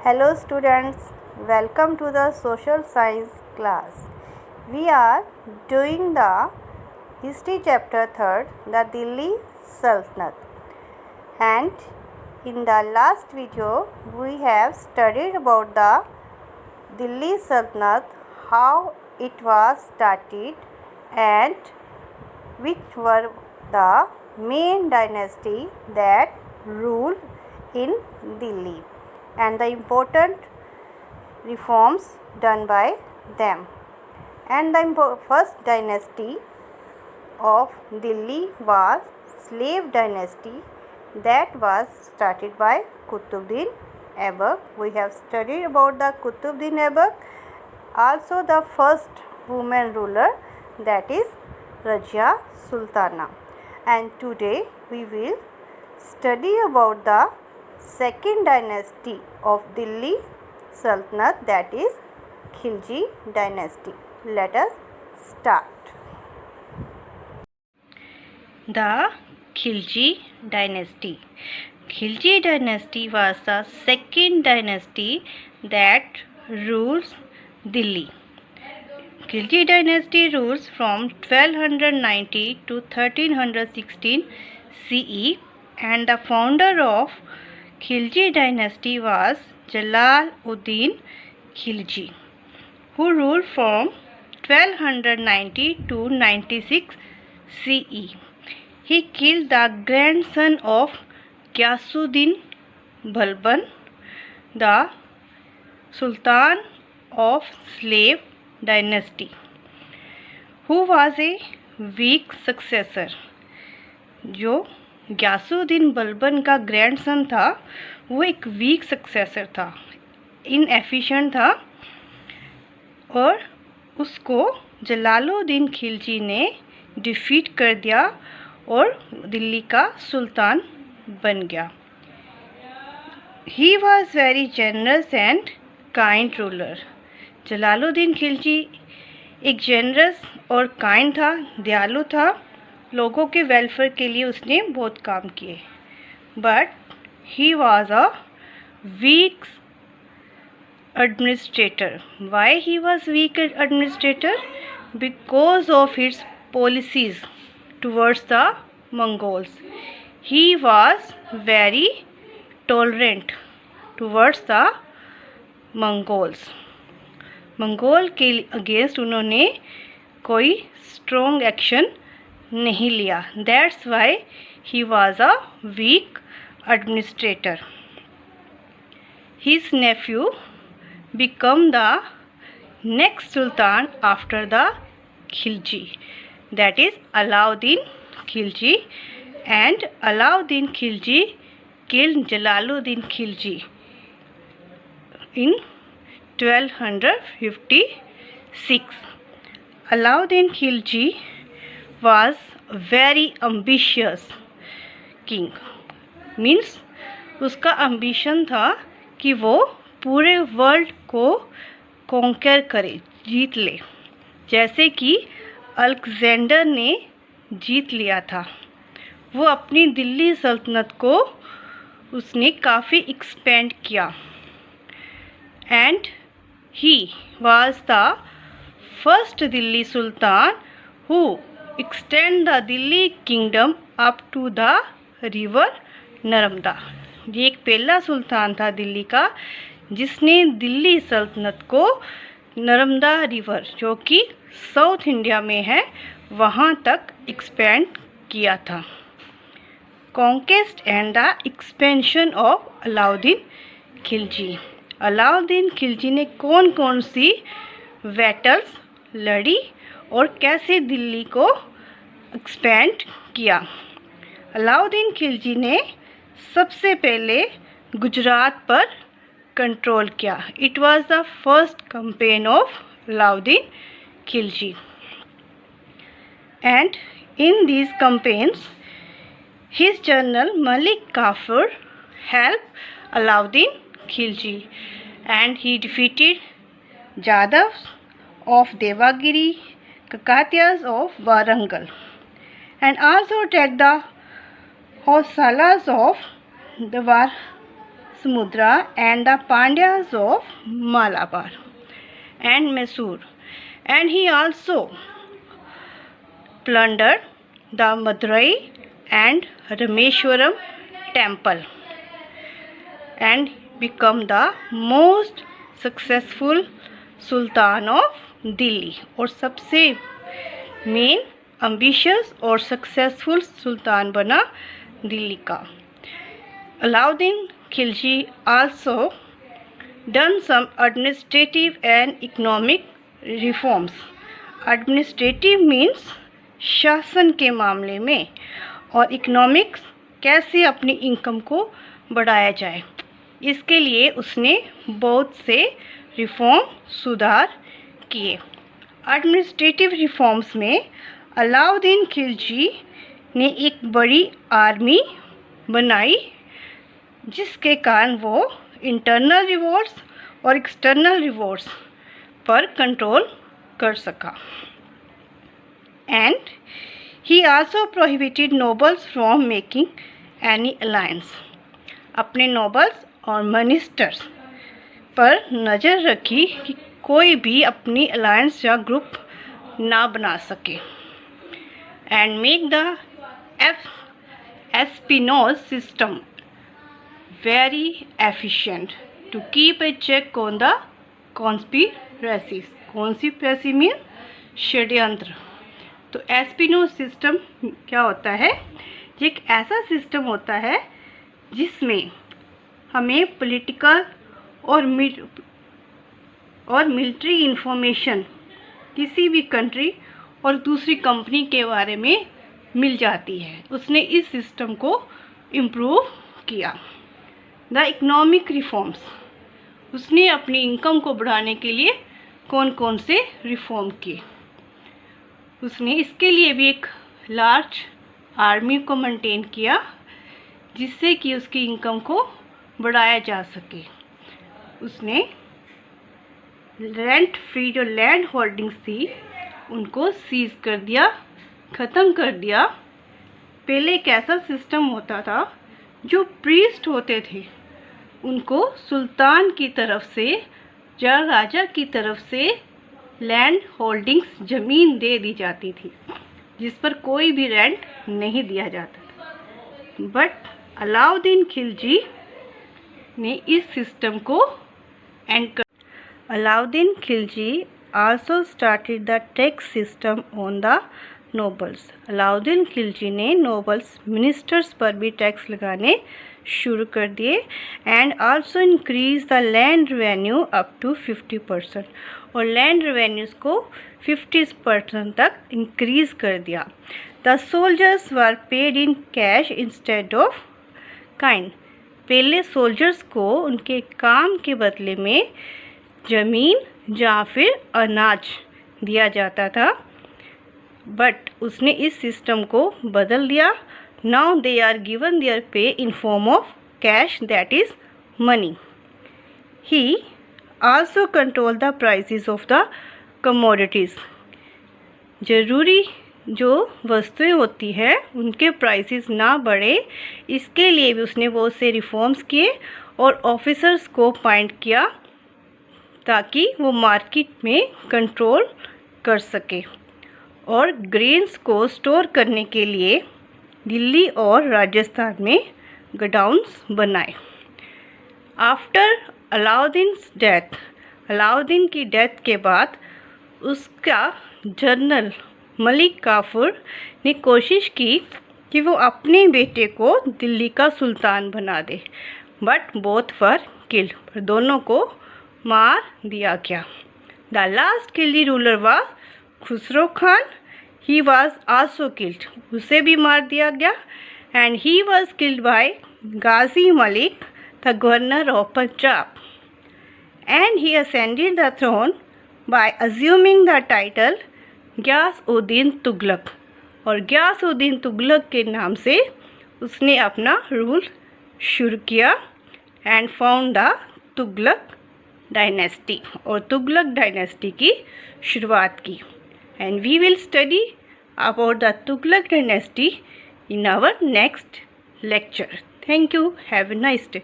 Hello students, welcome to the social science class. We are doing the history chapter 3rd, the Delhi Sultanate. And in the last video we have studied about the Delhi Sultanate, how it was started and which were the main dynasty that ruled in Delhi and the important reforms done by them. And the first dynasty of Delhi was slave dynasty that was started by Qutbuddin Aibak. We have studied about the Qutbuddin Aibak, also the first woman ruler, that is Razia Sultana. And today we will study about the second dynasty of Delhi Sultanate, that is Khilji dynasty. Let us start. The Khilji dynasty. Khilji dynasty was the second dynasty that rules Delhi. Khilji dynasty rules from 1290 to 1316 CE, and the founder of Khilji dynasty was Jalaluddin Khilji, who ruled from 1290 to 96 CE. He killed the grandson of Ghiyasuddin Balban, the Sultan of slave dynasty, who was a weak successor. जो ग्यासुद्दीन बलबन का grandson था वो एक week successor था, inefficient था, और उसको जलालुद्दीन खिलजी ने डिफीट कर दिया और दिल्ली का सुल्तान बन गया. He was very generous and kind ruler. Jalaluddin Khilji एक जेनरस और काइंड था, दयालु था, लोगों के वेलफेयर के लिए उसने बहुत काम किए. But he was a weak administrator. Why he was weak administrator? Because of his policies towards the Mongols. He was very tolerant towards the Mongols. Mongol के अगेंस्ट उन्होंने कोई स्ट्रॉन्ग एक्शन नहीं लिया. That's why he was a weak administrator. His nephew become the next sultan after the Khilji, that is Alauddin Khilji, and Alauddin Khilji killed Jalaluddin Khilji in 1256. Alauddin Khilji was very ambitious king. Means उसका ambition था कि वो पूरे world को conquer करे, जीत ले, जैसे कि अलेक्जेंडर ने जीत लिया था. वो अपनी दिल्ली सल्तनत को उसने काफ़ी एक्सपेंड किया. And he was the first Delhi sultan who extend the Delhi kingdom up to the river Narmada. ये एक पहला सुल्तान था दिल्ली का जिसने दिल्ली सल्तनत को नर्मदा रिवर, जो कि साउथ इंडिया में है, वहाँ तक एक्सपेंड किया था. Conquest and the expansion of Alauddin Khilji. Alauddin Khilji ने कौन कौन सी बैटल्स लड़ी और कैसे दिल्ली को एक्सपेंड किया. अलाउद्दीन खिलजी ने सबसे पहले गुजरात पर कंट्रोल किया. It was the first campaign of Alauddin Khilji. And in these campaigns his general Malik Kafur help Alauddin Khilji and he defeated Jadav of Devagiri, Kakatiyas of Warangal, and also attack the Hoysalas of the Samudra and the Pandyas of Malabar and Mysore, and he also plundered the Madurai and Rameshwaram temple and become the most successful Sultan of Delhi, और सबसे main ambitious और successful सुल्तान बना दिल्ली का. Alauddin Khilji also done some administrative and economic reforms. Administrative means शासन के मामले में, और इकोनॉमिक्स कैसे अपनी इनकम को बढ़ाया जाए, इसके लिए उसने बहुत से रिफॉर्म सुधार किए. एडमिनिस्ट्रेटिव रिफॉर्म्स में अलाउद्दीन खिलजी ने एक बड़ी आर्मी बनाई, जिसके कारण वो इंटरनल रिवॉर्ड्स और एक्सटर्नल रिवॉर्ड्स पर कंट्रोल कर सका. And he also prohibited nobles from making any alliance. अपने नोबल्स और मिनिस्टर्स पर नज़र रखी कि कोई भी अपनी अलायंस या ग्रुप ना बना सके. And make the espionage system very efficient to keep a check on the conspiracies. Conspiracy means षड्यंत्र. तो एस्पिनोज सिस्टम क्या होता है? ये एक ऐसा सिस्टम होता है जिसमें हमें पॉलिटिकल और मिलिट्री इंफॉर्मेशन किसी भी कंट्री और दूसरी कंपनी के बारे में मिल जाती है. उसने इस सिस्टम को इम्प्रूव किया. द इकोनॉमिक रिफॉर्म्स, उसने अपनी इनकम को बढ़ाने के लिए कौन कौन से रिफॉर्म किए. उसने इसके लिए भी एक लार्ज आर्मी को मेंटेन किया, जिससे कि उसकी इनकम को बढ़ाया जा सके. उसने रेंट फ्री जो लैंड होल्डिंग्स थी उनको सीज कर दिया, ख़त्म कर दिया. पहले एक ऐसा सिस्टम होता था, जो प्रीस्ट होते थे उनको सुल्तान की तरफ से या राजा की तरफ से लैंड होल्डिंग्स ज़मीन दे दी जाती थी, जिस पर कोई भी रेंट नहीं दिया जाता था. बट अलाउद्दीन खिलजी ने इस सिस्टम को एंड कर. Alauddin Khilji also started the tax system on the nobles. Alauddin Khilji ने नोबल्स मिनिस्टर्स पर भी टैक्स लगाने शुरू कर दिए. And also increase the land revenue up to 50%, और लैंड रेवेन्यूज़ को 50% तक इंक्रीज कर दिया. The soldiers were paid in cash instead of kind. पहले सोल्जर्स को उनके काम के बदले में ज़मीन या फिर अनाज दिया जाता था. बट उसने इस सिस्टम को बदल दिया. Now they are given their pay in form of cash, that is money. He also control the prices of the commodities. ज़रूरी जो वस्तुएं होती है उनके प्राइसेस ना बढ़े, इसके लिए भी उसने बहुत से रिफॉर्म्स किए और ऑफिसर्स को अपॉइंट किया, ताकि वो मार्केट में कंट्रोल कर सके. और ग्रेन्स को स्टोर करने के लिए दिल्ली और राजस्थान में गोडाउन्स बनाए. आफ्टर अलाउद्दीन्स डेथ, अलाउद्दीन की डेथ के बाद उसका जनरल मलिक काफूर ने कोशिश की कि वो अपने बेटे को दिल्ली का सुल्तान बना दे. बट बोथ वर किल्ड, पर दोनों को मार दिया गया. The last Khilji ruler was Khusro Khan. He was also killed, उसे भी मार दिया गया. And he was killed by Ghazi Malik, the governor of Punjab. And he ascended the throne by assuming the title Ghiyasuddin Tughlaq. और गियास-उद-दीन तुगलक के नाम से उसने अपना रूल शुरू किया. And found the Tughlaq dynasty, और तुगलक डायनेस्टी की शुरुआत की. And we will study about the Tughlaq dynasty in our next lecture. Thank you. Have a nice day.